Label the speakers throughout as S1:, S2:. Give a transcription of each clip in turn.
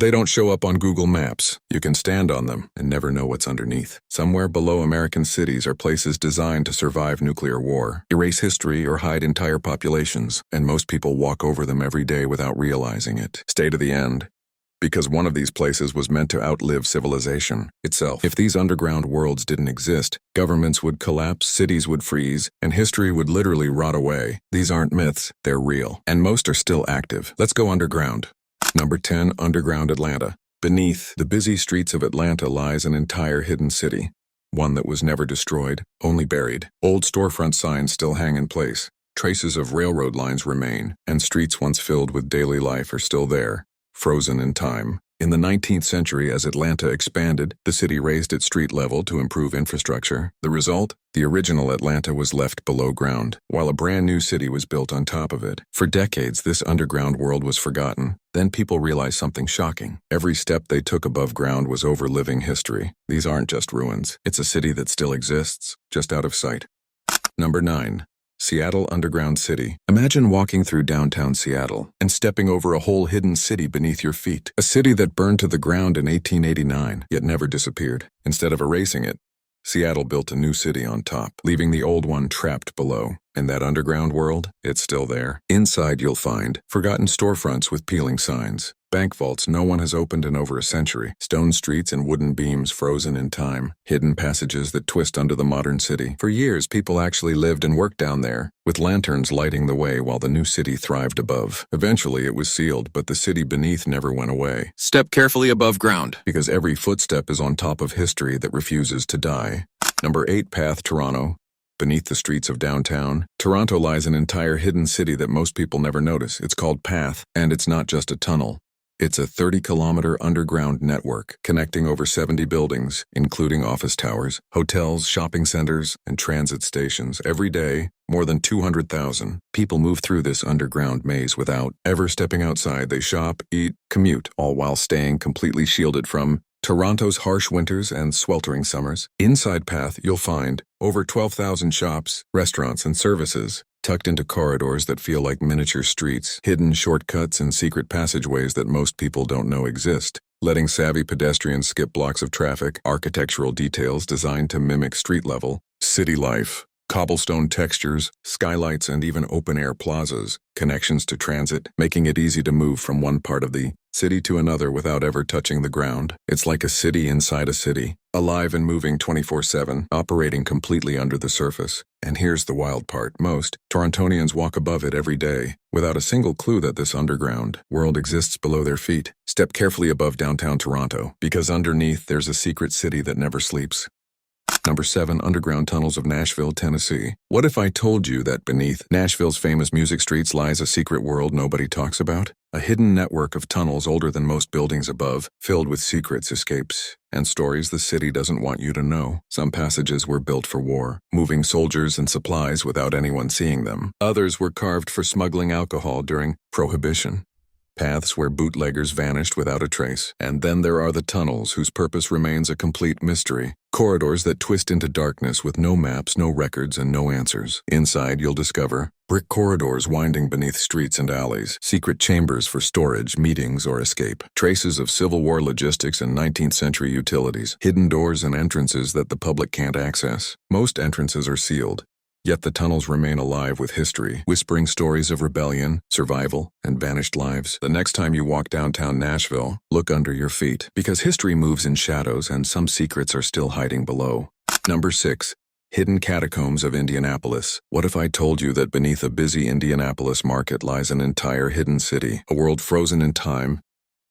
S1: They don't show up on Google Maps. You can stand on them and never know what's underneath. Somewhere below American cities are places designed to survive nuclear war, erase history, or hide entire populations, and most people walk over them every day without realizing it. Stay to the end, because one of these places was meant to outlive civilization itself. If these underground worlds didn't exist, governments would collapse, cities would freeze, and history would literally rot away. These aren't myths, they're real. And most are still active. Let's go underground. Number 10, Underground Atlanta. Beneath the busy streets of Atlanta lies an entire hidden city. One that was never destroyed, only buried. Old storefront signs still hang in place. Traces of railroad lines remain, and streets once filled with daily life are still there, frozen in time. In the 19th century, as Atlanta expanded, the city raised its street level to improve infrastructure. The result? The original Atlanta was left below ground, while a brand new city was built on top of it. For decades, this underground world was forgotten. Then people realized something shocking. Every step they took above ground was over living history. These aren't just ruins. It's a city that still exists, just out of sight. Number 9. Seattle Underground City. Imagine walking through downtown Seattle and stepping over a whole hidden city beneath your feet. A city that burned to the ground in 1889, yet never disappeared. Instead of erasing it, Seattle built a new city on top, leaving the old one trapped below. In that underground world, it's still there. Inside you'll find forgotten storefronts with peeling signs, bank vaults no one has opened in over a century, stone streets and wooden beams frozen in time, hidden passages that twist under the modern city. For years, people actually lived and worked down there, with lanterns lighting the way while the new city thrived above. Eventually, it was sealed, but the city beneath never went away. Step carefully above ground, because every footstep is on top of history that refuses to die. Number 8, Path, Toronto. Beneath the streets of downtown, Toronto lies an entire hidden city that most people never notice. It's called Path, and it's not just a tunnel. It's a 30-kilometer underground network connecting over 70 buildings, including office towers, hotels, shopping centers, and transit stations. Every day, more than 200,000 people move through this underground maze without ever stepping outside. They shop, eat, commute, all while staying completely shielded from Toronto's harsh winters and sweltering summers. Inside Path, you'll find over 12,000 shops, restaurants, and services, tucked into corridors that feel like miniature streets, hidden shortcuts and secret passageways that most people don't know exist, letting savvy pedestrians skip blocks of traffic, architectural details designed to mimic street-level city life, cobblestone textures, skylights, and even open-air plazas, connections to transit, making it easy to move from one part of the city to another without ever touching the ground. It's like a city inside a city, alive and moving 24/7, operating completely under the surface. And here's the wild part. Most Torontonians walk above it every day, without a single clue that this underground world exists below their feet. Step carefully above downtown Toronto, because underneath there's a secret city that never sleeps. Number 7, Underground Tunnels of Nashville, Tennessee. What if I told you that beneath Nashville's famous music streets lies a secret world nobody talks about? A hidden network of tunnels older than most buildings above, filled with secrets, escapes, and stories the city doesn't want you to know. Some passages were built for war, moving soldiers and supplies without anyone seeing them. Others were carved for smuggling alcohol during Prohibition. Paths where bootleggers vanished without a trace. And then there are the tunnels whose purpose remains a complete mystery. Corridors that twist into darkness with no maps, no records, and no answers. Inside, you'll discover brick corridors winding beneath streets and alleys, secret chambers for storage, meetings, or escape, traces of Civil War logistics and 19th century utilities, hidden doors and entrances that the public can't access. Most entrances are sealed, yet the tunnels remain alive with history, whispering stories of rebellion, survival, and vanished lives. The next time you walk downtown Nashville, look under your feet, because history moves in shadows and some secrets are still hiding below. Number 6. Hidden Catacombs of Indianapolis. What if I told you that beneath a busy Indianapolis market lies an entire hidden city, a world frozen in time,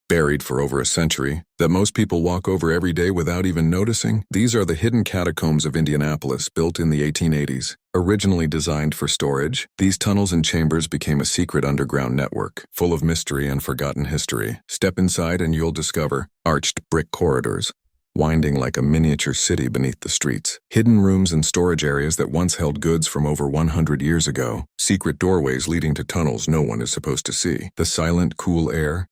S1: buried for over a century, that most people walk over every day without even noticing? These are the hidden catacombs of Indianapolis, built in the 1880s. Originally designed for storage, these tunnels and chambers became a secret underground network, full of mystery and forgotten history. Step inside and you'll discover arched brick corridors, winding like a miniature city beneath the streets. Hidden rooms and storage areas that once held goods from over 100 years ago. Secret doorways leading to tunnels no one is supposed to see. The silent, cool air,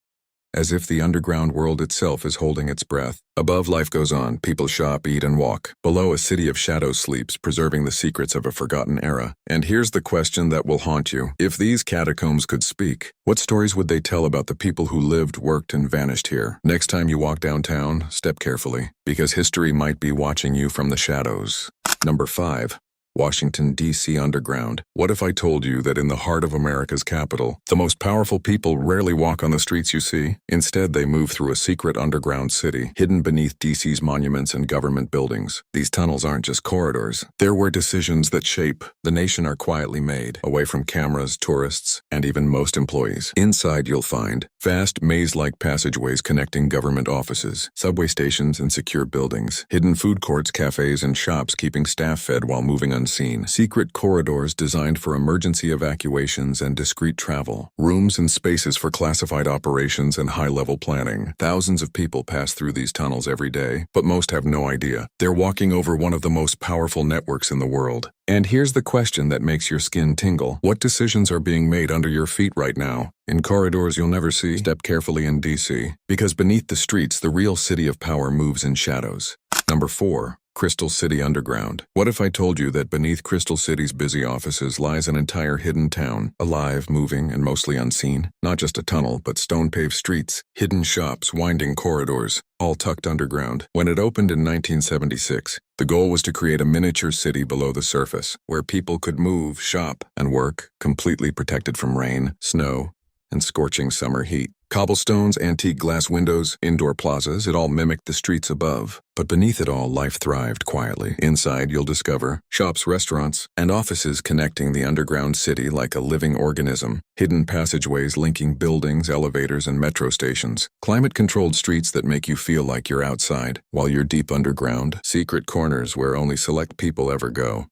S1: as if the underground world itself is holding its breath. Above, life goes on. People shop, eat, and walk. Below, a city of shadows sleeps, preserving the secrets of a forgotten era. And here's the question that will haunt you. If these catacombs could speak, what stories would they tell about the people who lived, worked, and vanished here? Next time you walk downtown, step carefully, because history might be watching you from the shadows. Number 5. Washington, D.C. Underground. What if I told you that in the heart of America's capital, the most powerful people rarely walk on the streets you see? Instead, they move through a secret underground city, hidden beneath D.C.'s monuments and government buildings. These tunnels aren't just corridors. They're where decisions that shape the nation are quietly made, away from cameras, tourists, and even most employees. Inside, you'll find vast maze-like passageways connecting government offices, subway stations, and secure buildings, hidden food courts, cafes, and shops keeping staff fed while moving unseen, secret corridors designed for emergency evacuations and discreet travel, rooms and spaces for classified operations and high-level planning. Thousands of people pass through these tunnels every day, but most have no idea. They're walking over one of the most powerful networks in the world. And here's the question that makes your skin tingle. What decisions are being made under your feet right now? In corridors you'll never see? Step carefully in D.C., because beneath the streets, the real city of power moves in shadows. Number 4. Crystal City Underground. What if I told you that beneath Crystal City's busy offices lies an entire hidden town, alive, moving, and mostly unseen? Not just a tunnel, but stone-paved streets, hidden shops, winding corridors, all tucked underground. When it opened in 1976, the goal was to create a miniature city below the surface, where people could move, shop, and work, completely protected from rain, snow, and scorching summer heat. Cobblestones, antique glass windows, indoor plazas, it all mimicked the streets above. But beneath it all, life thrived quietly. Inside, you'll discover shops, restaurants, and offices connecting the underground city like a living organism. Hidden passageways linking buildings, elevators, and metro stations. Climate-controlled streets that make you feel like you're outside, while you're deep underground. Secret corners where only select people ever go,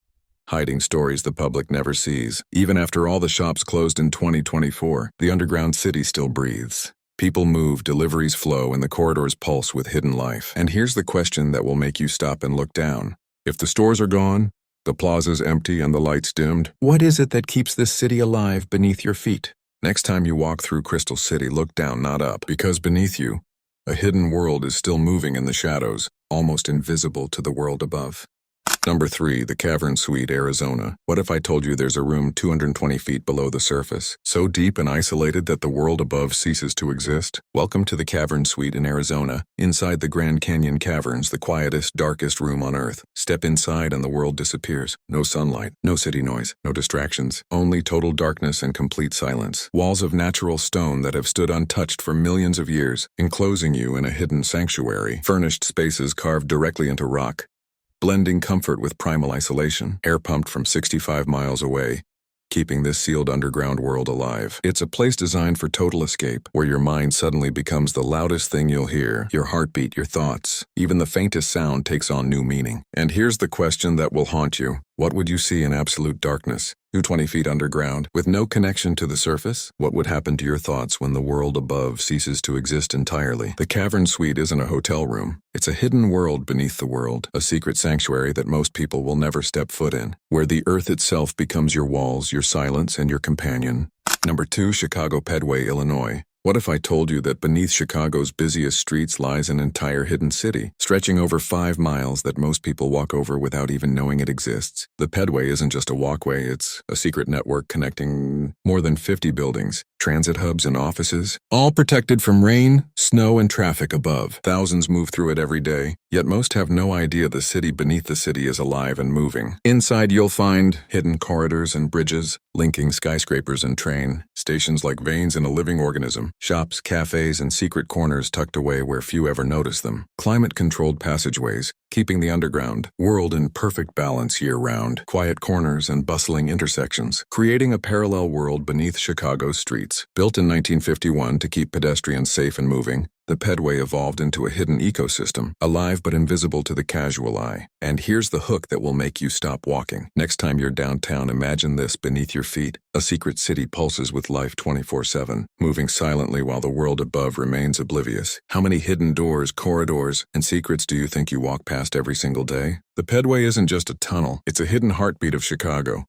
S1: hiding stories the public never sees. Even after all the shops closed in 2024, the underground city still breathes. People move, deliveries flow, and the corridors pulse with hidden life. And here's the question that will make you stop and look down. If the stores are gone, the plaza's empty, and the lights dimmed, what is it that keeps this city alive beneath your feet? Next time you walk through Crystal City, look down, not up, because beneath you, a hidden world is still moving in the shadows, almost invisible to the world above. Number 3, the Cavern Suite, Arizona. What if I told you there's a room 220 feet below the surface, so deep and isolated that the world above ceases to exist? Welcome to the Cavern Suite in Arizona. Inside the Grand Canyon Caverns, the quietest, darkest room on Earth. Step inside and the world disappears. No sunlight, no city noise, no distractions. Only total darkness and complete silence. Walls of natural stone that have stood untouched for millions of years, enclosing you in a hidden sanctuary. Furnished spaces carved directly into rock, blending comfort with primal isolation, air pumped from 65 miles away, keeping this sealed underground world alive. It's a place designed for total escape, where your mind suddenly becomes the loudest thing you'll hear, your heartbeat, your thoughts. Even the faintest sound takes on new meaning. And here's the question that will haunt you. What would you see in absolute darkness? 220 feet underground, with no connection to the surface? What would happen to your thoughts when the world above ceases to exist entirely? The Cavern Suite isn't a hotel room. It's a hidden world beneath the world, a secret sanctuary that most people will never step foot in, where the earth itself becomes your walls, your silence, and your companion. Number 2, Chicago Pedway, Illinois. What if I told you that beneath Chicago's busiest streets lies an entire hidden city, stretching over 5 miles that most people walk over without even knowing it exists? The Pedway isn't just a walkway, it's a secret network connecting more than 50 buildings, transit hubs, and offices, all protected from rain, snow, and traffic above. Thousands move through it every day, yet most have no idea the city beneath the city is alive and moving. Inside you'll find hidden corridors and bridges, linking skyscrapers and train stations like veins in a living organism, shops, cafes, and secret corners tucked away where few ever notice them. Climate-controlled passageways, keeping the underground world in perfect balance year-round. Quiet corners and bustling intersections, creating a parallel world beneath Chicago's streets. Built in 1951 to keep pedestrians safe and moving, the Pedway evolved into a hidden ecosystem, alive but invisible to the casual eye. And here's the hook that will make you stop walking. Next time you're downtown, imagine this beneath your feet. A secret city pulses with life 24/7, moving silently while the world above remains oblivious. How many hidden doors, corridors, and secrets do you think you walk past every single day? The Pedway isn't just a tunnel, it's a hidden heartbeat of Chicago,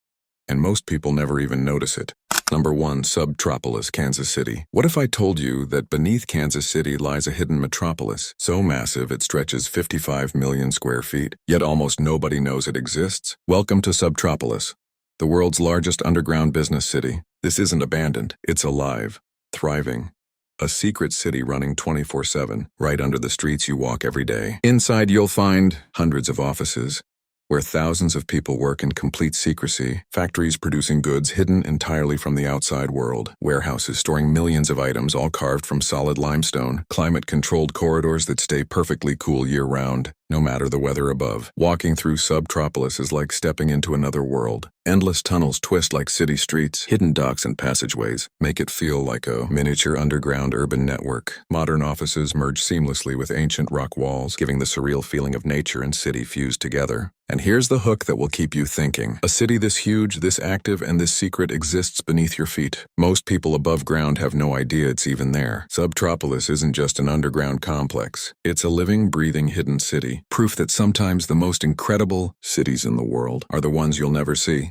S1: and most people never even notice it. Number 1. Subtropolis, Kansas City. What if I told you that beneath Kansas City lies a hidden metropolis, so massive it stretches 55 million square feet, yet almost nobody knows it exists? Welcome to Subtropolis, the world's largest underground business city. This isn't abandoned, it's alive, thriving. A secret city running 24/7, right under the streets you walk every day. Inside you'll find hundreds of offices, where thousands of people work in complete secrecy, factories producing goods hidden entirely from the outside world, warehouses storing millions of items all carved from solid limestone, climate-controlled corridors that stay perfectly cool year-round, no matter the weather above. Walking through Subtropolis is like stepping into another world. Endless tunnels twist like city streets. Hidden docks and passageways make it feel like a miniature underground urban network. Modern offices merge seamlessly with ancient rock walls, giving the surreal feeling of nature and city fused together. And here's the hook that will keep you thinking. A city this huge, this active, and this secret exists beneath your feet. Most people above ground have no idea it's even there. Subtropolis isn't just an underground complex. It's a living, breathing, hidden city. Proof that sometimes the most incredible cities in the world are the ones you'll never see.